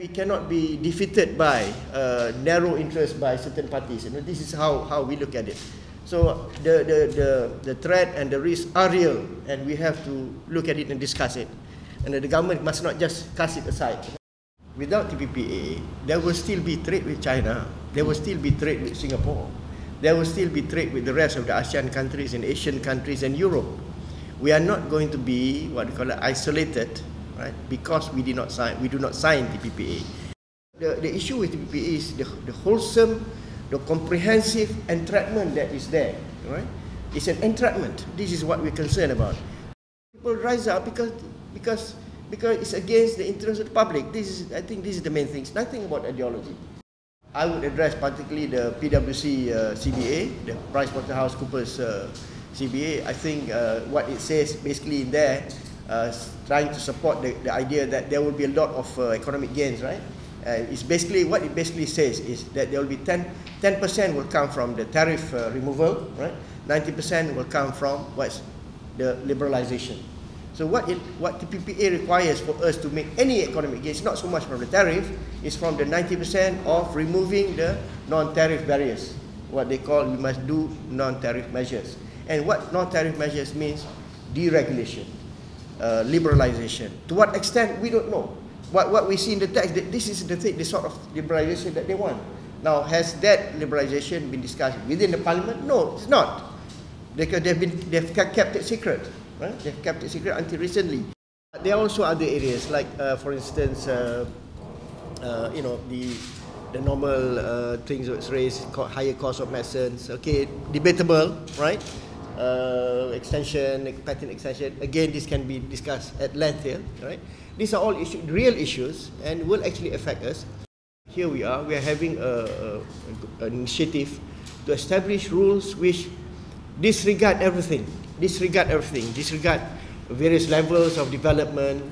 We cannot be defeated by narrow interest by certain parties. This is how we look at it. So the threat and the risks are real, and we have to look at it and discuss it. And the government must not just cast it aside. Without TPPA, there will still be trade with China. There will still be trade with Singapore. There will still be trade with the rest of the ASEAN countries and Asian countries and Europe. We are not going to be what we call it, isolated, right? Because we do not sign TPPA. The issue with TPPA is the wholesome, the comprehensive entrapment that is there, right? It's an entrapment. This is what we're concerned about. People rise up because it's against the interest of the public. I think this is the main thing. It's nothing about ideology. I would address particularly the PwC CBA, the PricewaterhouseCoopers CBA. I think what it says basically in there, trying to support the idea that there will be a lot of economic gains, right? It's basically what it basically says is that there will be 10% will come from the tariff removal, right? 90% will come from what's the liberalization. So what TPPA requires for us to make any economic gains, not so much from the tariff, is from the 90% of removing the non-tariff barriers. What they call, we must do non-tariff measures. And what non-tariff measures means? Deregulation, liberalization. To what extent, we don't know. What we see in the text, this is the sort of liberalization that they want. Now, has that liberalization been discussed within the parliament? No, it's not. Because they've kept it secret. Right? They've kept it secret until recently. There are also other areas, like for instance, the normal things that's raised, higher cost of medicines. Okay, debatable, right? Extension, patent extension. Again, this can be discussed at length here, right? These are all real issues, and will actually affect us. Here we are having an initiative to establish rules which disregard everything, disregard various levels of development,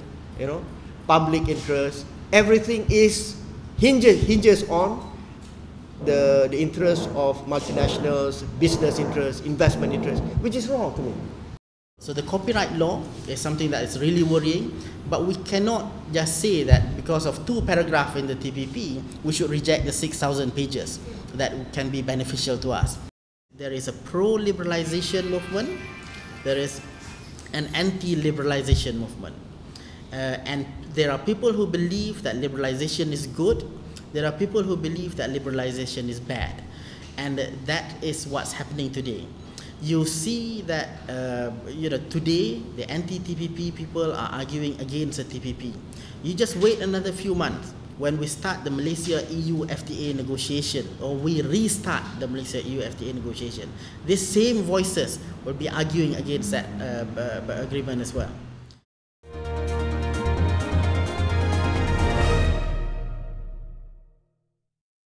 public interest. Everything hinges on the interest of multinationals, business interests, investment interests, which is wrong to me. So the copyright law is something that is really worrying, but we cannot just say that because of 2 paragraphs in the TPP, we should reject the 6,000 pages that can be beneficial to us. There is a pro-liberalization movement, there is an anti-liberalization movement. And there are people who believe that liberalization is good, there are people who believe that liberalization is bad. And that is what's happening today. You see that today the anti-TPP people are arguing against the TPP. You just wait another few months when we start the Malaysia-EU FTA negotiation, or we restart the Malaysia-EU FTA negotiation. These same voices will be arguing against that agreement as well.